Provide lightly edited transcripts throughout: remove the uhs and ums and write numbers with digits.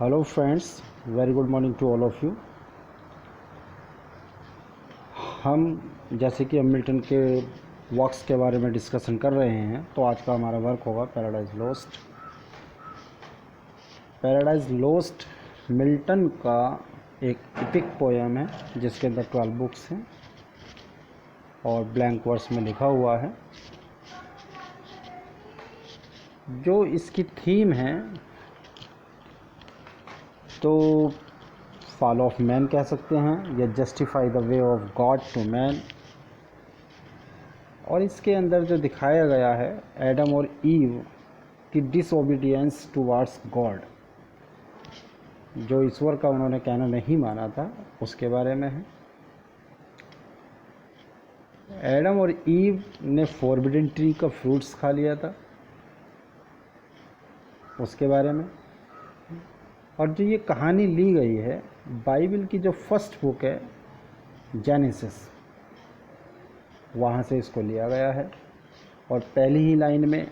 Hello friends, very good morning to all of you. हम जैसे कि मिल्टन के वर्क्स के बारे में डिस्कशन कर रहे हैं, तो आज का हमारा वर्क होगा paradise lost. Paradise lost Milton का एक एपिक पोएम है जिसके अंदर 12 बुक्स हैं और ब्लैंक वर्स में लिखा हुआ है। जो इसकी थीम है तो फॉल ऑफ मैन कह सकते हैं या justify the way of God to man. और इसके अंदर जो दिखाया गया है एडम और ईव की डिसओबीडियंस टुवार्ड्स गॉड, जो ईश्वर का उन्होंने कहना नहीं माना था, उसके बारे में है। एडम और ईव ने फॉरबिडन ट्री का फ्रूट्स खा लिया था, उसके बारे में। और जो ये कहानी ली गई है बाइबल की जो फर्स्ट बुक है जेनेसिस, वहाँ से इसको लिया गया है। और पहली ही लाइन में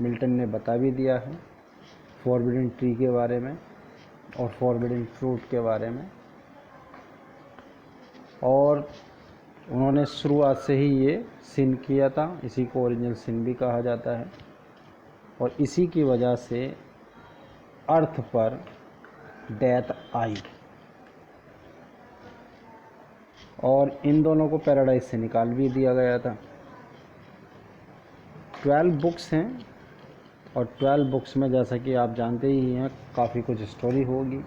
मिल्टन ने बता भी दिया है फॉरबिडन ट्री के बारे में और फॉरबिडन फ्रूट के बारे में। और उन्होंने शुरुआत से ही ये सिन किया था, इसी को ओरिजिनल सिन भी कहा जाता है। और इसी की वजह से अर्थ पर डेथ आई और इन दोनों को पैराडाइज से निकाल भी दिया गया था। 12 बुक्स हैं और 12 बुक्स में जैसा कि आप जानते ही हैं काफ़ी कुछ स्टोरी होगी,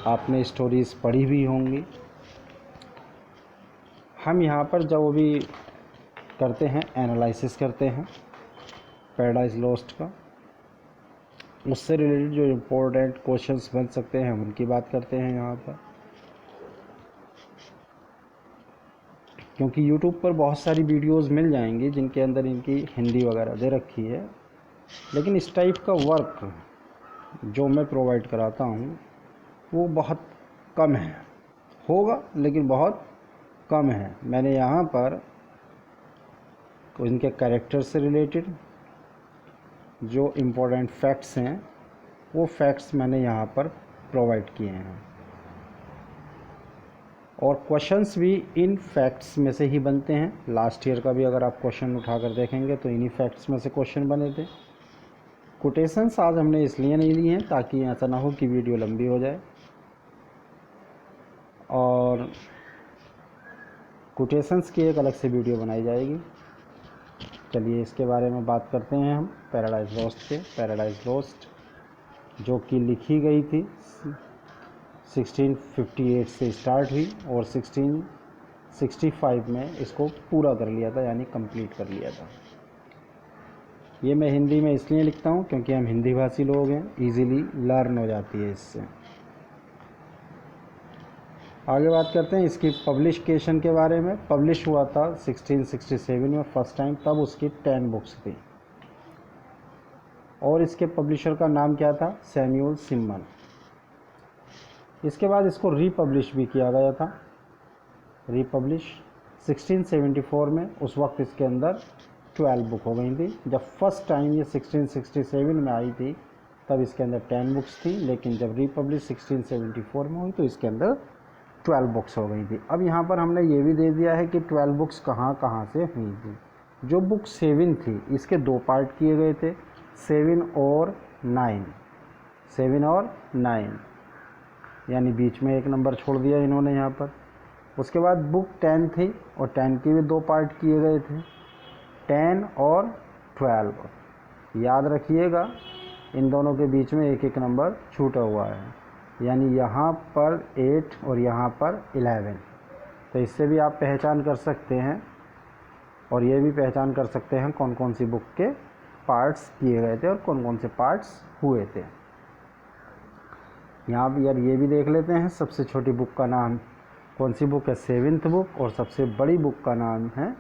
आपने स्टोरीज़ पढ़ी भी होंगी। हम यहाँ पर जो भी करते हैं एनालिसिस करते हैं पैराडाइज लोस्ट का, उससे रिलेटेड जो इम्पोर्टेंट क्वेश्चंस बन सकते हैं हम उनकी बात करते हैं यहाँ पर। क्योंकि YouTube पर बहुत सारी वीडियोस मिल जाएंगी जिनके अंदर इनकी हिंदी वगैरह दे रखी है, लेकिन इस टाइप का वर्क जो मैं प्रोवाइड कराता हूँ वो बहुत कम है, होगा लेकिन बहुत कम है। मैंने यहाँ पर इनके कैरेक्टर से रिलेटेड जो इम्पोर्टेंट फैक्ट्स हैं वो फैक्ट्स मैंने यहाँ पर प्रोवाइड किए हैं। और क्वेश्चंस भी इन फैक्ट्स में से ही बनते हैं। लास्ट ईयर का भी अगर आप क्वेश्चन उठाकर देखेंगे तो इन्हीं फैक्ट्स में से क्वेश्चन बने थे। कोटेशंस आज हमने इसलिए नहीं लिए हैं ताकि ऐसा ना हो कि वीडियो लंबी हो जाए, और कोटेशंस की एक अलग से वीडियो बनाई जाएगी। चलिए इसके बारे में बात करते हैं हम पैराडाइज लोस्ट के। पैराडाइज लोस्ट जो कि लिखी गई थी 1658 से स्टार्ट हुई और 1665 में इसको पूरा कर लिया था, यानी कंप्लीट कर लिया था। ये मैं हिंदी में इसलिए लिखता हूँ क्योंकि हम हिंदी भाषी लोग हैं, इजीली लर्न हो जाती है इससे। आगे बात करते हैं इसकी पब्लिकेशन के बारे में। पब्लिश हुआ था 1667 में फर्स्ट टाइम, तब उसकी 10 बुक्स थी और इसके पब्लिशर का नाम क्या था? सैमुअल सिमन। इसके बाद इसको रीपब्लिश भी किया गया था, रीपब्लिश 1674 में। उस वक्त इसके अंदर 12 बुक हो गई थी। जब फर्स्ट टाइम ये 1667 में आई थी तब इसके अंदर 10 बुक्स थी, लेकिन जब रीपब्लिश 1674 में हुई तो इसके अंदर 12 बुक्स हो गई थी। अब यहाँ पर हमने ये भी दे दिया है कि 12 बुक्स कहाँ कहाँ से हुई थी। जो बुक 7 थी इसके 2 पार्ट किए गए थे, 7 और 9, 7 और 9, यानी बीच में एक नंबर छोड़ दिया इन्होंने यहाँ पर। उसके बाद बुक 10 थी और 10 के भी 2 पार्ट किए गए थे, 10 और 12। याद रखिएगा इन दोनों के बीच में एक एक नंबर छूटा हुआ है, यानी यहाँ पर 8 और यहाँ पर 11। तो इससे भी आप पहचान कर सकते हैं और ये भी पहचान कर सकते हैं कौन कौन सी बुक के पार्ट्स किए गए थे और कौन कौन से पार्ट्स हुए थे। यहाँ पर यार ये भी देख लेते हैं सबसे छोटी बुक का नाम कौन सी बुक है? 7th book. और सबसे बड़ी बुक का नाम है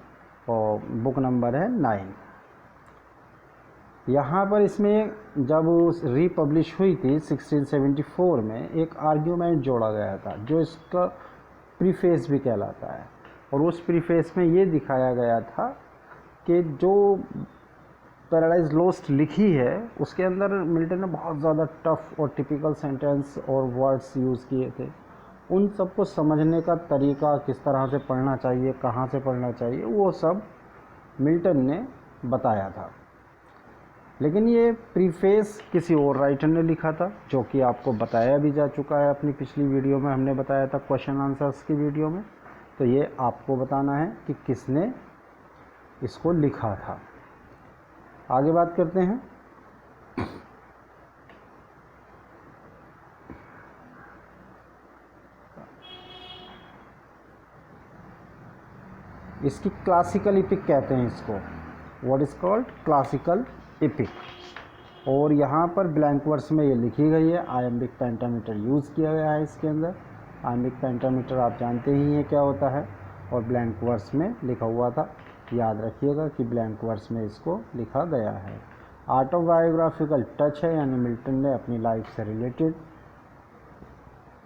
और बुक नंबर है 9। यहाँ पर इसमें जब रीपब्लिश हुई थी 1674 में एक आर्ग्यूमेंट जोड़ा गया था जो इसका प्रीफेस भी कहलाता है। और उस प्रीफेस में ये दिखाया गया था कि जो पैराडाइज लॉस्ट लिखी है उसके अंदर मिल्टन ने बहुत ज़्यादा टफ और टिपिकल सेंटेंस और वर्ड्स यूज़ किए थे। उन सबको समझने का तरीका, किस तरह से पढ़ना चाहिए, कहाँ से पढ़ना चाहिए, वो सब मिल्टन ने बताया था। लेकिन ये प्रीफेस किसी और राइटर ने लिखा था, जो कि आपको बताया भी जा चुका है अपनी पिछली वीडियो में, हमने बताया था क्वेश्चन आंसर्स की वीडियो में। तो ये आपको बताना है कि किसने इसको लिखा था। आगे बात करते हैं। इसकी क्लासिकल इपिक कहते हैं इसको, what is called classical EPIC. और यहाँ पर ब्लैंक वर्स में ये लिखी गई है, आयम्बिक पेंटामीटर यूज़ किया गया है इसके अंदर। आयम्बिक पेंटामीटर आप जानते ही हैं क्या होता है, और ब्लैंक वर्स में लिखा हुआ था, याद रखिएगा कि ब्लैंक वर्स में इसको लिखा गया है। ऑटोबायोग्राफिकल टच है, यानी मिल्टन ने अपनी लाइफ से रिलेटेड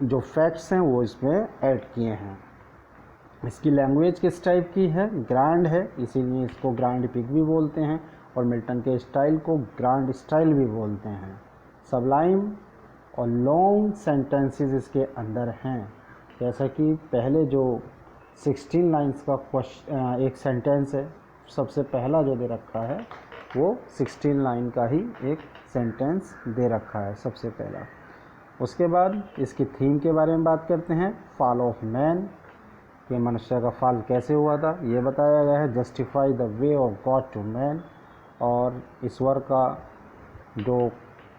जो फैक्ट्स हैं वो इसमें ऐड किए हैं। इसकी लैंग्वेज किस टाइप की है, ग्रैंड है, इसीलिए इसको ग्रैंड इपिक भी बोलते हैं, और मिल्टन के स्टाइल को ग्रैंड स्टाइल भी बोलते हैं। सबलाइम और लॉन्ग सेंटेंसेस इसके अंदर हैं, जैसा कि पहले जो 16 लाइंस का एक सेंटेंस है, सबसे पहला जो दे रखा है वो 16 लाइन का ही एक सेंटेंस दे रखा है सबसे पहला। उसके बाद इसकी थीम के बारे में बात करते हैं, फॉल ऑफ मैन, कि मनुष्य का फॉल कैसे हुआ था ये बताया गया है। Justify the way of God to man, और ईश्वर का जो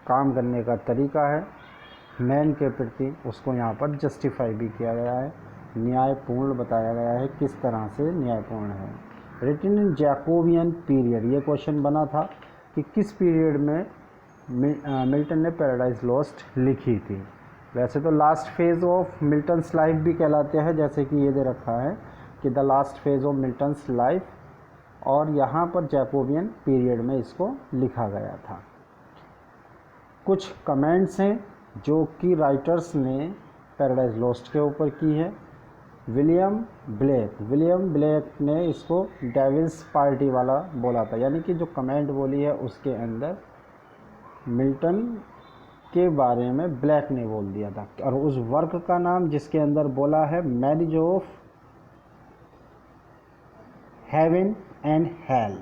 काम करने का तरीका है मैन के प्रति, उसको यहाँ पर जस्टिफाई भी किया गया है, न्यायपूर्ण बताया गया है, किस तरह से न्यायपूर्ण है। रिटन इन जैकोबियन पीरियड, ये क्वेश्चन बना था कि किस पीरियड में मिल्टन ने पैराडाइज लॉस्ट लिखी थी। वैसे तो last phase of Milton's life भी कहलाते हैं, जैसे कि ये दे रखा है कि the last phase of Milton's life, और यहाँ पर जैकोबियन पीरियड में इसको लिखा गया था। कुछ कमेंट्स हैं जो कि राइटर्स ने पैराडाइज लॉस्ट के ऊपर की है। विलियम ब्लेक ने इसको डेविल्स पार्टी वाला बोला था, यानी कि जो कमेंट बोली है उसके अंदर मिल्टन के बारे में ब्लैक ने बोल दिया था। और उस वर्क का नाम जिसके अंदर बोला है marriage of heaven and hell,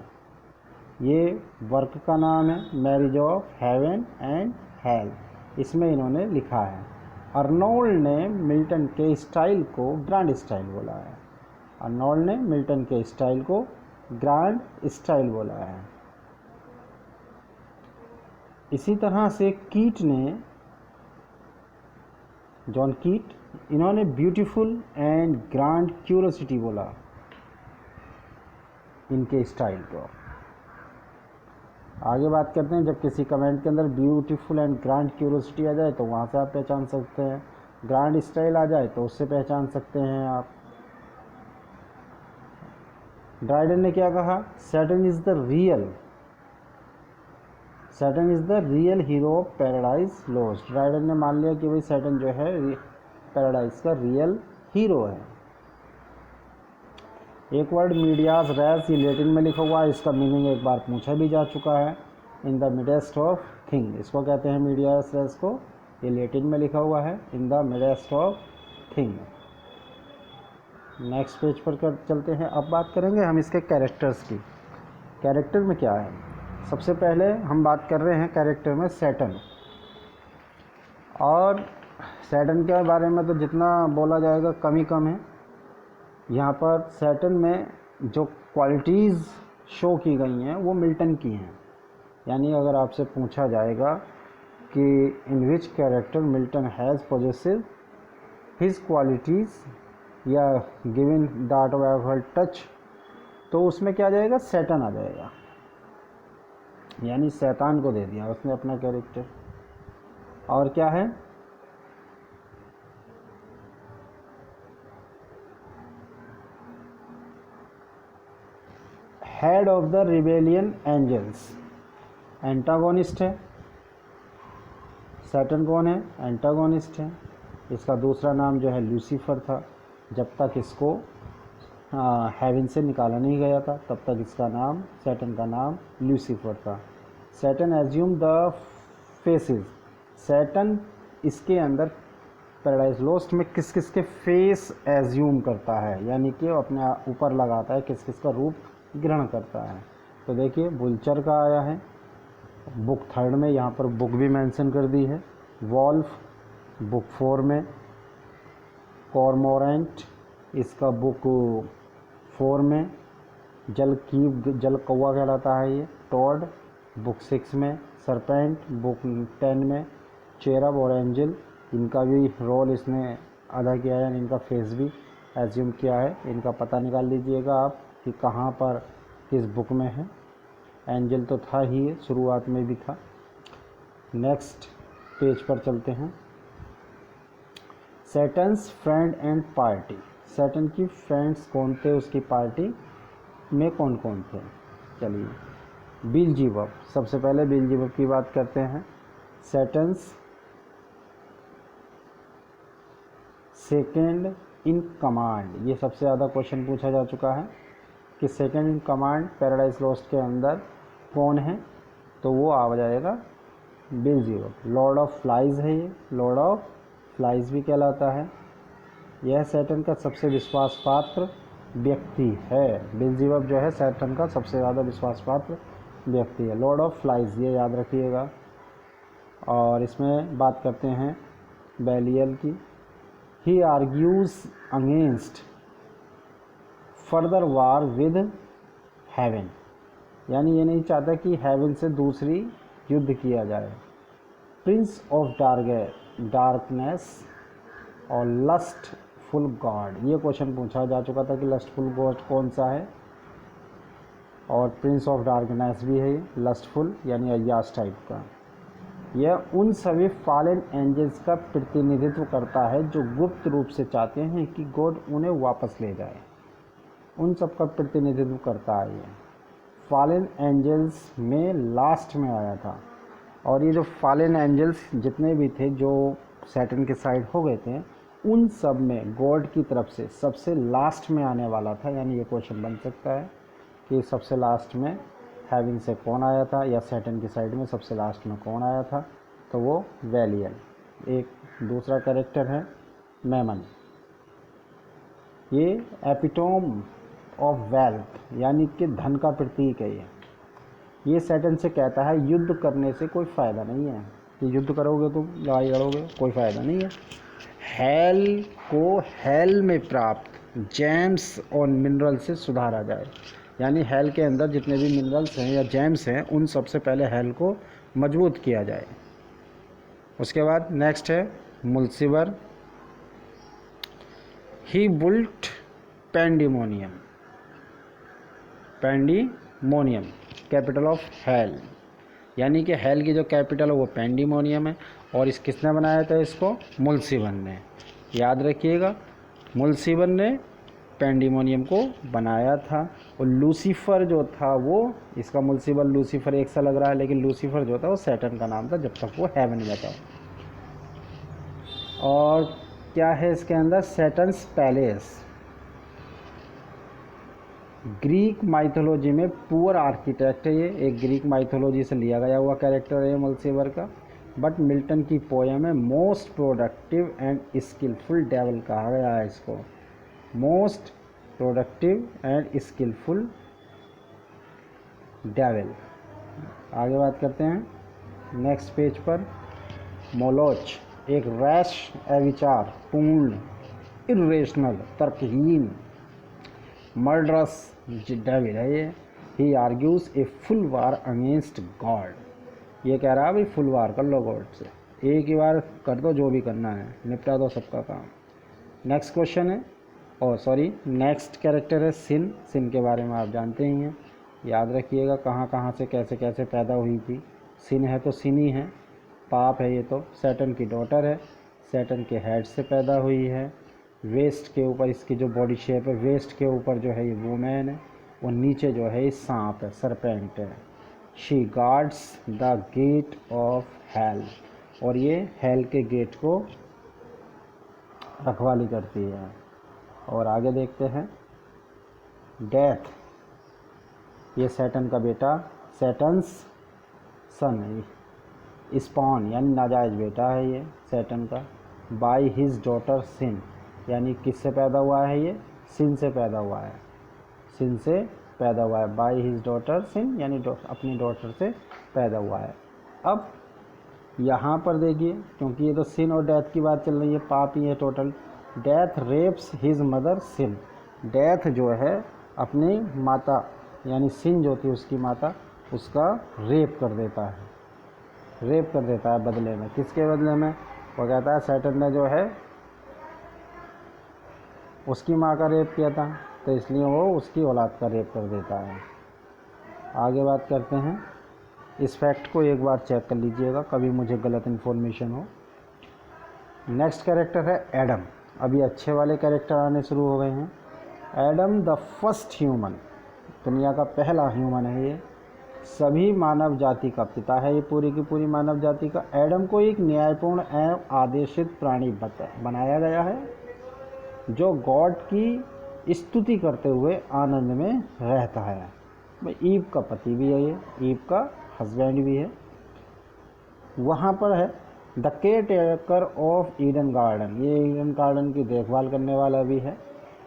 ये वर्क का नाम है marriage of heaven and hell, इसमें इन्होंने लिखा है। अर्नोल्ड ने मिल्टन के स्टाइल को ग्रैंड स्टाइल बोला है, अर्नोल्ड ने मिल्टन के स्टाइल को ग्रैंड स्टाइल बोला है। इसी तरह से कीट ने, जॉन कीट, इन्होंने ब्यूटीफुल एंड ग्रैंड क्यूरियोसिटी बोला इनके स्टाइल को। आगे बात करते हैं, जब किसी कमेंट के अंदर ब्यूटीफुल एंड ग्रैंड क्यूरियोसिटी आ जाए तो वहाँ से आप पहचान सकते हैं, ग्रैंड स्टाइल आ जाए तो उससे पहचान सकते हैं आप। ड्राइडन ने क्या कहा, Saturn is the real hero of paradise lost. Dryden ने मान लिया कि भाई सैटर्न जो है पैराडाइज का रियल हीरो है। एक वर्ड मीडियाज रेस, ये लैटिन में लिखा हुआ है, इसका मीनिंग एक बार पूछा भी जा चुका है। In the midst of thing, इसको कहते हैं मीडियाज रेस को, ये लैटिन में लिखा हुआ है, in the midst of thing. Next page पर चलते हैं। अब बात करेंगे हम इसके कैरेक्टर्स की। कैरेक्टर में क्या है, सबसे पहले हम बात कर रहे हैं कैरेक्टर में सैटर्न। और सैटर्न के बारे में तो जितना बोला जाएगा कम ही कम है। यहाँ पर सैटर्न में जो क्वालिटीज़ शो की गई हैं वो मिल्टन की हैं। यानी अगर आपसे पूछा जाएगा कि in which character Milton has possessive his qualities या गिवन द ऑटोबायोग्राफिकल टच, तो उसमें क्या आ जाएगा, सैटर्न आ जाएगा, यानी शैतान को दे दिया उसने अपना कैरेक्टर। और क्या है, head of the rebellion angels, antagonist है। सैटर्न कौन है, एंटागोनिस्ट है। इसका दूसरा नाम जो है लूसीफर था, जब तक इसको हेवन से निकाला नहीं गया था, तब तक इसका नाम, सैटर्न का नाम लूसीफर था। Saturn assume the faces, Saturn इसके अंदर पैराडाइज लॉस्ट में किस किस के फेस एज्यूम करता है, यानी कि अपने ऊपर लगाता है, किस किस का रूप ग्रहण करता है। तो देखिए बुलचर का आया है, बुक 3 में, यहाँ पर बुक भी मेंशन कर दी है। वॉल्फ बुक 4 में, कॉर्मोरेंट इसका बुक 4 में, जल कौवा कहलाता है ये। टॉड बुक 6 में, सरपेंट बुक 10 में, चेरब और एंजल इनका भी रोल इसने अदा किया है, इनका फेस भी एज्यूम किया है। इनका पता निकाल लीजिएगा आप कि कहाँ पर किस बुक में है। एंजल तो था ही, शुरुआत में भी था। नेक्स्ट पेज पर चलते हैं। Saturn's friend and party, Saturn की फ्रेंड्स कौन थे, उसकी पार्टी में कौन कौन थे। चलिए बीलजीबब, सबसे पहले बीलजीबब की बात करते हैं। सैटर्न्स सेकेंड इन कमांड, ये सबसे ज़्यादा क्वेश्चन पूछा जा चुका है कि second in command paradise lost के अंदर कौन है, तो वो आ जाएगा बीलजीबब। लॉर्ड ऑफ फ्लाइज है ये, लॉर्ड ऑफ फ्लाइज भी कहलाता है। यह सैटर्न का सबसे विश्वास पात्र व्यक्ति है। बीलजीबब जो है सैटर्न का सबसे ज़्यादा विश्वास पात्र व्यक्ति है। लॉर्ड ऑफ फ्लाइज ये याद रखिएगा। और इसमें बात करते हैं बेलियल की। He argues against further war with heaven, यानी ये नहीं चाहता कि हेवन से दूसरी युद्ध किया जाए। प्रिंस ऑफ डार्कनेस और लस्टफुल गॉड, ये क्वेश्चन पूछा जा चुका था कि लस्टफुल गॉड कौन सा है। और प्रिंस ऑफ डार्कनेस भी है, लस्टफुल यानी अय्यास टाइप का। यह उन सभी फॉलन एंजल्स का प्रतिनिधित्व करता है जो गुप्त रूप से चाहते हैं कि गॉड उन्हें वापस ले जाए। उन सब का प्रतिनिधित्व करता है ये। फॉलन एंजल्स में लास्ट में आया था। और ये जो फॉलन एंजल्स जितने भी थे जो सैटर्न के साइड हो गए थे, उन सब में गॉड की तरफ से सबसे लास्ट में आने वाला था। यानी ये क्वेश्चन बन सकता है कि सबसे लास्ट में हेवन से कौन आया था, या सैटर्न की साइड में सबसे लास्ट में कौन आया था, तो वो वेलियल। एक दूसरा कैरेक्टर है मैमन, ये एपिटोम ऑफ वेल्थ यानी कि धन का प्रतीक है। ये सैटर्न से कहता है युद्ध करने से कोई फ़ायदा नहीं है, कि युद्ध करोगे तो लड़ाई लड़ोगे, कोई फ़ायदा नहीं है। हेल को हेल में प्राप्त जेम्स और मिनरल से सुधारा जाए, यानी हेल के अंदर जितने भी मिनरल्स हैं या जेम्स हैं उन सबसे पहले हेल को मजबूत किया जाए। उसके बाद नेक्स्ट है Mulciber. He built Pandemonium, Pandemonium capital of hell, यानी कि हेल की जो कैपिटल है वो पेंडिमोनियम है। और इस किसने बनाया था इसको, मुल्सिबर ने। याद रखिएगा मुल्सिबर ने पेंडिमोनियम को बनाया था। और लूसीफर जो था वो, इसका मुल्सिबर लूसीफर एक सा लग रहा है, लेकिन लूसीफर जो था वो सैटर्न का नाम था जब तक वो हेवन में था। और क्या है इसके अंदर, सैटर्न्स पैलेस। ग्रीक माइथोलॉजी में पुअर आर्किटेक्ट है ये, एक ग्रीक माइथोलॉजी से लिया गया हुआ कैरेक्टर है मुल्सिबर का। बट मिल्टन की पोएम में most productive and skilful devil कहा गया है इसको। Most productive and skilful devil. आगे बात करते हैं नेक्स्ट पेज पर। मोलोच एक रैश अविचार पूर्ण इरेशनल तर्कहीन मर्डरस डेविल है ये। ही argues a full war against God, ये कह रहा है भाई फुल वार कर लो गॉड से, एक ही बार कर दो, जो भी करना है निपटा दो सबका काम। नेक्स्ट क्वेश्चन है, नेक्स्ट कैरेक्टर है सिन। सिन के बारे में आप जानते ही हैं, याद रखिएगा कहाँ कहाँ से कैसे कैसे पैदा हुई थी। सिन है तो सिन ही है, पाप है ये तो। सैटर्न की डॉटर है, सैटर्न के हेड से पैदा हुई है। वेस्ट के ऊपर इसकी जो बॉडी शेप है, वेस्ट के ऊपर जो है ये वुमेन है, और नीचे जो है ये सांप है, सरपेंट है। She guards the gate of hell, और ये हेल के गेट को रखवाली करती है। और आगे देखते हैं डेथ, ये सैटर्न का बेटा, सैटर्न्स सन है, स्पॉन यानी नाजायज़ बेटा है ये सैटर्न का। बाय हिज डॉटर सिन, यानी किससे पैदा हुआ है ये, सिन से पैदा हुआ है, सिन से पैदा हुआ है। बाय हिज डॉटर सिन यानी अपनी डॉटर से पैदा हुआ है। अब यहाँ पर देखिए, क्योंकि ये तो सिन और डेथ की बात चल रही है, पाप ही है total. Death rapes his mother Sin, death जो है अपनी माता यानी सिन जो थी उसकी माता, उसका रेप कर देता है, रेप कर देता है बदले में। किसके बदले में, वो कहता है सैटर्न ने जो है उसकी माँ का रेप किया था, तो इसलिए वो उसकी औलाद का रेप कर देता है। आगे बात करते हैं, इस फैक्ट को एक बार चेक कर लीजिएगा, कभी मुझे गलत इन्फॉर्मेशन हो। नेक्स्ट कैरेक्टर है एडम। अभी अच्छे वाले कैरेक्टर आने शुरू हो गए हैं। एडम द फर्स्ट ह्यूमन, दुनिया का पहला ह्यूमन है ये, सभी मानव जाति का पिता है ये, पूरी की पूरी मानव जाति का। एडम को एक न्यायपूर्ण एवं आदेशित प्राणी बनाया गया है, जो गॉड की स्तुति करते हुए आनंद में रहता है। भाई ईव का पति भी है ये, ईव का हस्बैंड भी है। वहाँ पर है the caretaker of Eden garden, ये ईडन गार्डन की देखभाल करने वाला भी है।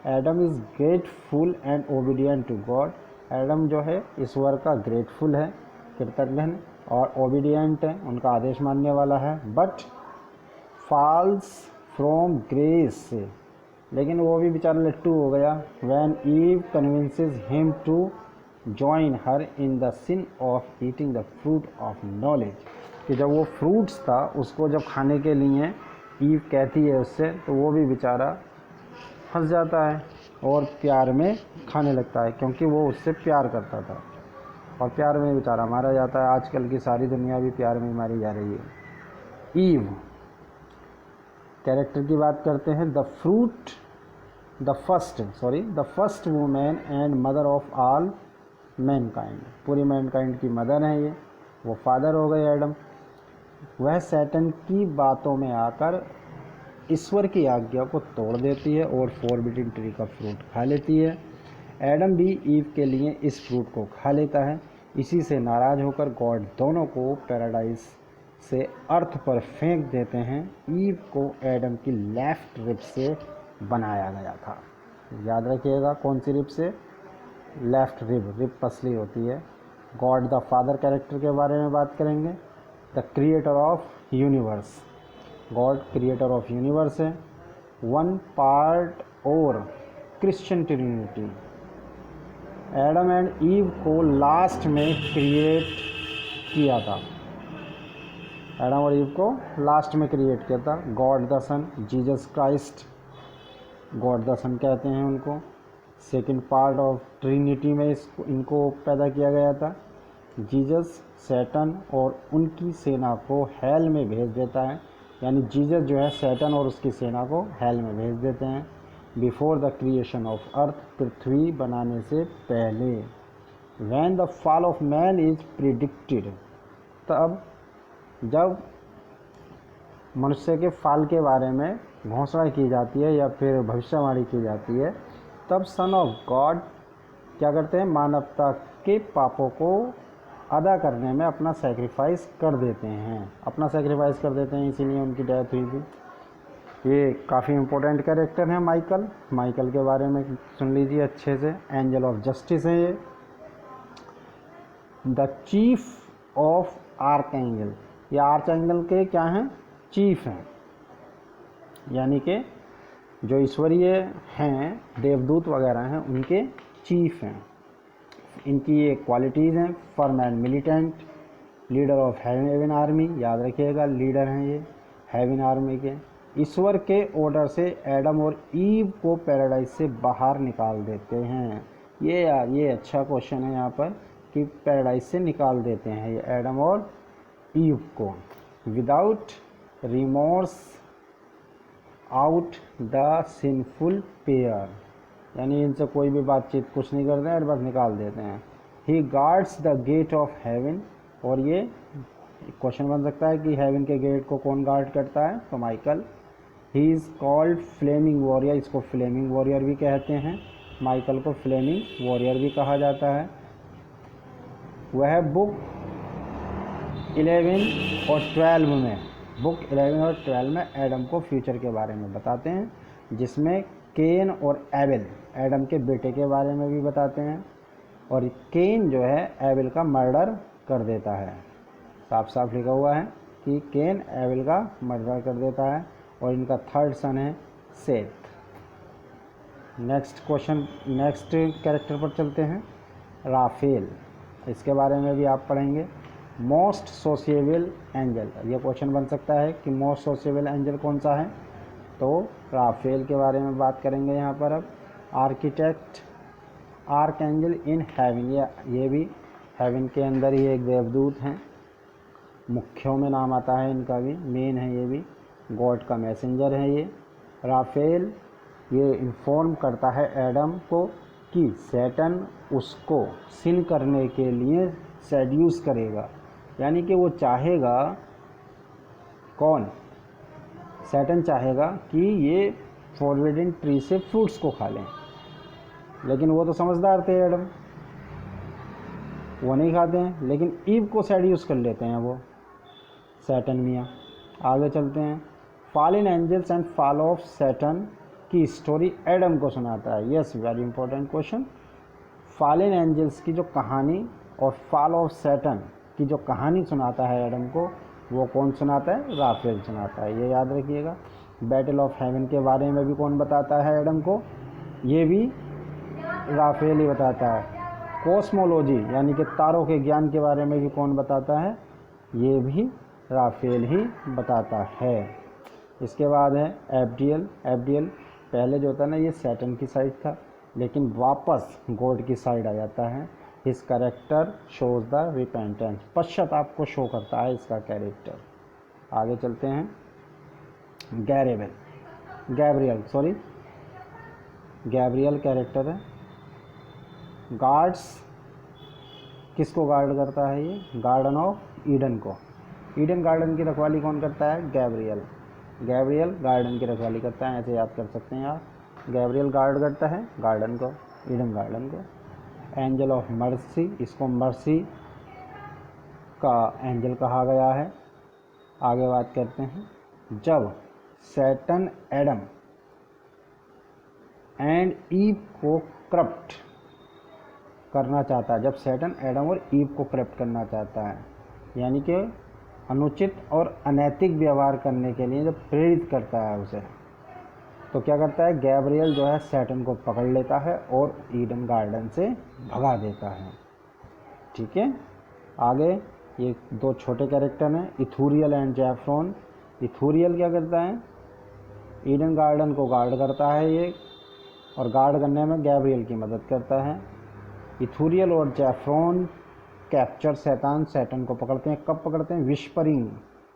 Adam is grateful and obedient to God, Adam जो है ईश्वर का ग्रेटफुल है, कृतज्ञ और ओबीडियंट है, उनका आदेश मानने वाला है। बट फॉल्स फ्रॉम ग्रेस से, लेकिन वो भी बेचारा लट्टू हो गया। When Eve convinces him to join her in the sin of eating the fruit of knowledge, कि जब वो फ्रूट्स था उसको जब खाने के लिए ईव कहती है उससे, तो वो भी बेचारा फंस जाता है और प्यार में खाने लगता है, क्योंकि वो उससे प्यार करता था और प्यार में बेचारा मारा जाता है। आजकल की सारी दुनिया भी प्यार में मारी जा रही है। ईव कैरेक्टर की बात करते हैं। The first women and mother of all Mankind, पूरी मैनकाइंड की मदर है ये, वो फादर हो गए एडम। वह सैटर्न की बातों में आकर ईश्वर की आज्ञा को तोड़ देती है और फॉरबिडन ट्री का फ्रूट खा लेती है। एडम भी ईव के लिए इस फ्रूट को खा लेता है। इसी से नाराज होकर गॉड दोनों को पैराडाइज से अर्थ पर फेंक देते हैं। ईव को एडम की लेफ्ट रिब से बनाया गया था, याद रखिएगा कौन सी रिब से, लेफ्ट रिब, रिब पसली होती है। गॉड द फादर कैरेक्टर के बारे में बात करेंगे। The creator of universe, God creator of universe है। वन पार्ट और Christian Trinity, Adam and ewe को लास्ट में क्रिएट किया था, एडम और ईव को लास्ट में क्रिएट किया था। God the Son, Jesus Christ, God the Son कहते हैं उनको। सेकंड पार्ट ऑफ ट्रिनिटी में इनको पैदा किया गया था। जीसस सैटर्न और उनकी सेना को हेल में भेज देता है, यानी जीसस जो है सैटर्न और उसकी सेना को हेल में भेज देते हैं। Before the creation of earth, पृथ्वी बनाने से पहले। When the fall of man is predicted, तब जब मनुष्य के फाल के बारे में घोषणा की जाती है या फिर भविष्यवाणी की जाती है, तब सन ऑफ गॉड क्या करते हैं, मानवता के पापों को अदा करने में अपना सेक्रीफाइस कर देते हैं, अपना सेक्रीफाइस कर देते हैं, इसीलिए उनकी डेथ हुई थी। ये काफ़ी इम्पोर्टेंट कैरेक्टर है माइकल, माइकल के बारे में सुन लीजिए अच्छे से। एंजल ऑफ जस्टिस है ये। The chief of arc angel, ये आर्च एंजल के क्या हैं, चीफ हैं, यानी कि जो ईश्वरीय हैं, देवदूत वगैरह हैं, उनके चीफ हैं। इनकी ये क्वालिटीज़ हैं, firm and militant, leader of haven army, याद रखिएगा लीडर हैं ये हेवन आर्मी के। ईश्वर के ऑर्डर से एडम और ईव को पैराडाइज से बाहर निकाल देते हैं। ये अच्छा क्वेश्चन है यहाँ पर कि पैराडाइज से निकाल देते हैं ये एडम और ईव को। Without remorse out the sinful pair, यानी इनसे कोई भी बातचीत कुछ नहीं करते हैं, बस निकाल देते हैं। He guards the gate of heaven, और ये क्वेश्चन बन सकता है कि हेवन के गेट को कौन गार्ड करता है, तो Michael. He is called flaming warrior, इसको फ्लेमिंग वॉरियर भी कहते हैं। माइकल को फ्लेमिंग वॉरियर भी कहा जाता है। वह बुक 11 और 12 में एडम को फ्यूचर के बारे में बताते हैं, जिसमें केन और एबेल एडम के बेटे के बारे में भी बताते हैं, और केन जो है एबेल का मर्डर कर देता है। साफ साफ लिखा हुआ है कि केन एबेल का मर्डर कर देता है, और इनका थर्ड सन है सेथ। नेक्स्ट कैरेक्टर पर चलते हैं, राफेल। इसके बारे में भी आप पढ़ेंगे। मोस्ट सोशिएबल एंजल, ये क्वेश्चन बन सकता है कि मोस्ट सोशिएबल एंजल कौन सा है, तो राफेल के बारे में बात करेंगे यहाँ पर। अब architect arc angel in heaven, ये भी हेवन के अंदर ही एक देवदूत हैं, मुख्यों में नाम आता है इनका भी, मेन है ये भी, गॉड का मैसेंजर है ये। राफेल ये इन्फॉर्म करता है एडम को कि सैटन उसको सिन करने के लिए सेड्यूस करेगा, यानी कि वो चाहेगा, कौन, सैटन चाहेगा कि ये फॉरबिडन ट्री से फ्रूट्स को खा लें, लेकिन वो तो समझदार थे एडम, वो नहीं खाते हैं, लेकिन ईव को सेड्यूस कर लेते हैं वो सैटन मियाँ। आगे चलते हैं। Fallen angels and fall of Satan की स्टोरी एडम को सुनाता है। Yes, very important question. Fallen angels की जो कहानी और फॉल ऑफ सैटन की जो कहानी सुनाता है एडम को, वो कौन सुनाता है, राफेल सुनाता है, ये याद रखिएगा। बैटल ऑफ हेवन के बारे में भी कौन बताता है एडम को, ये भी राफेल ही बताता है। कॉस्मोलॉजी यानी कि तारों के ज्ञान के बारे में भी कौन बताता है, ये भी राफेल ही बताता है। इसके बाद है एब्डियल पहले जो था ना ये सैटन की साइड था, लेकिन वापस गॉड की साइड आ जाता है। His character shows the repentance, पश्चाताप को शो करता है इसका कैरेक्टर। आगे चलते हैं। गैब्रियल कैरेक्टर है। गार्ड्स किसको गार्ड करता है, ये गार्डन ऑफ ईडन को, ईडन गार्डन की रखवाली कौन करता है, गैब्रियल गार्डन की रखवाली करता है, ऐसे याद कर सकते हैं आप। गैब्रियल गार्ड करता है गार्डन को, ईडन गार्डन को। एंजल ऑफ मर्सी, इसको मर्सी का एंजल कहा गया है। आगे बात करते हैं। जब सैटन एडम एंड ईव को करप्ट करना चाहता है, जब सैटन एडम और ईव को करप्ट करना चाहता है, यानी कि अनुचित और अनैतिक व्यवहार करने के लिए जब प्रेरित करता है उसे, तो क्या करता है, गैब्रियल जो है सैटन को पकड़ लेता है और ईडन गार्डन से भगा देता है। ठीक है। आगे ये दो छोटे कैरेक्टर हैं, इथूरियल एंड जैफ्रॉन। इथूरियल क्या करता है, ईडन गार्डन को गार्ड करता है ये, और गार्ड करने में गैब्रियल की मदद करता है। इथूरियल और जैफ्रॉन कैप्चर सैटन को पकड़ते हैं। कब पकड़ते हैं, विस्परिंग,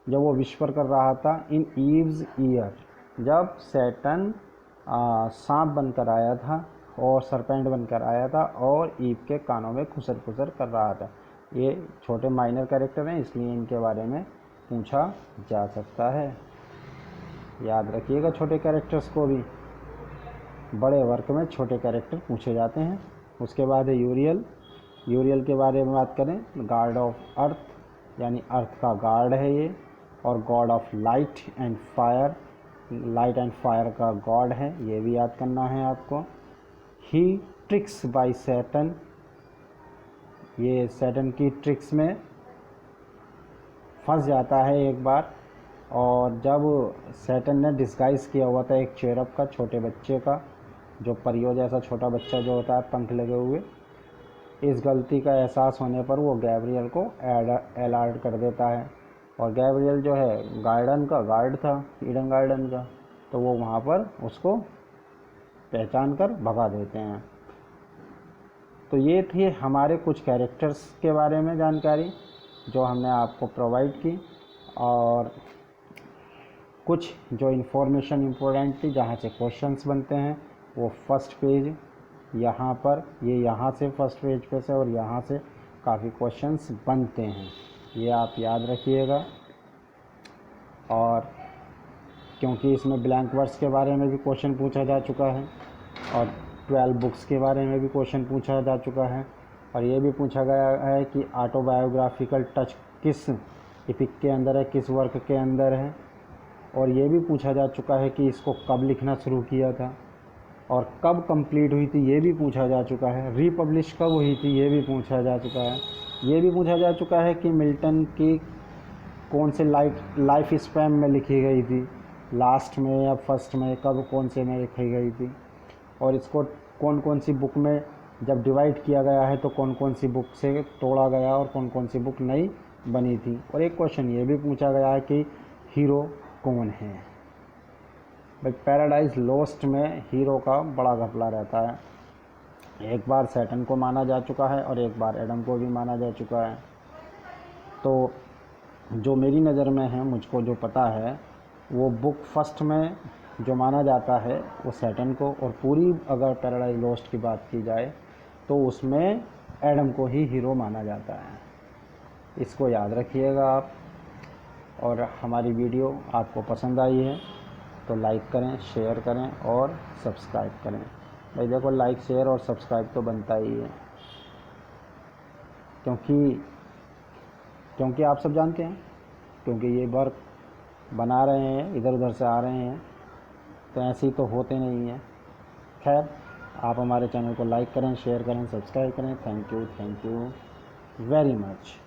जब वो विस्पर कर रहा था इन ईव्स ईयर, जब सैटन सांप बनकर आया था और सरपेंट बनकर आया था और ईव के कानों में खुसर खुसर कर रहा था। ये छोटे माइनर कैरेक्टर हैं, इसलिए इनके बारे में पूछा जा सकता है, याद रखिएगा छोटे कैरेक्टर्स को भी, बड़े वर्क में छोटे कैरेक्टर पूछे जाते हैं। उसके बाद है यूरियल के बारे में बात करें, गार्ड ऑफ अर्थ, यानी अर्थ का गार्ड है ये, और God of light and fire का गॉड है, ये भी याद करना है आपको। ही ट्रिक्स बाय सैटन, ये सैटन की ट्रिक्स में फंस जाता है एक बार, और जब सैटन ने डिस्गाइज किया हुआ था एक चेरब का, छोटे बच्चे का, जो परियों जैसा छोटा बच्चा जो होता है पंख लगे हुए, इस गलती का एहसास होने पर वो गैब्रियल को अलर्ट कर देता है, और गैब्रियल जो है गार्डन का गार्ड था, ईडन गार्डन का, तो वो वहाँ पर उसको पहचान कर भगा देते हैं। तो ये थी हमारे कुछ कैरेक्टर्स के बारे में जानकारी जो हमने आपको प्रोवाइड की, और कुछ जो इन्फॉर्मेशन इम्पोर्टेंट थी जहाँ से क्वेश्चंस बनते हैं, वो फर्स्ट पेज यहाँ पर, ये यहाँ से फर्स्ट पेज पे से, और यहाँ से काफ़ी क्वेश्चंस बनते हैं, ये आप याद रखिएगा। और क्योंकि इसमें ब्लैंक वर्ड्स के बारे में भी क्वेश्चन पूछा जा चुका है, और 12 बुक्स के बारे में भी क्वेश्चन पूछा जा चुका है, और ये भी पूछा गया है कि ऑटोबायोग्राफिकल टच किस एपिक के अंदर है, किस वर्क के अंदर है, और ये भी पूछा जा चुका है कि इसको कब लिखना शुरू किया था और कब कंप्लीट हुई थी, ये भी पूछा जा चुका है। रीपब्लिश कब हुई थी, ये भी पूछा जा चुका है। ये भी पूछा जा चुका है कि मिल्टन की कौन से लाइफ स्पैन में लिखी गई थी, लास्ट में या फर्स्ट में, कब कौन से में लिखी गई थी, और इसको कौन कौन सी बुक में जब डिवाइड किया गया है तो कौन कौन सी बुक से तोड़ा गया और कौन कौन सी बुक नई बनी थी। और एक क्वेश्चन ये भी पूछा गया है कि हीरो कौन है। भाई पैराडाइज लॉस्ट में हीरो का बड़ा घपला रहता है। एक बार सैटर्न को माना जा चुका है और एक बार एडम को भी माना जा चुका है। तो जो मेरी नज़र में है, मुझको जो पता है, वो बुक फर्स्ट में जो माना जाता है वो सैटर्न को, और पूरी अगर पैराडाइज लॉस्ट की बात की जाए तो उसमें एडम को ही हीरो माना जाता है। इसको याद रखिएगा आप। और हमारी वीडियो आपको पसंद आई है तो लाइक करें, शेयर करें और सब्सक्राइब करें। भाई देखो, लाइक शेयर और सब्सक्राइब तो बनता ही है, क्योंकि आप सब जानते हैं, क्योंकि ये वर्क बना रहे हैं, इधर उधर से आ रहे हैं, तो ऐसे ही तो होते नहीं हैं। खैर, आप हमारे चैनल को लाइक करें, शेयर करें, सब्सक्राइब करें। Thank you very much.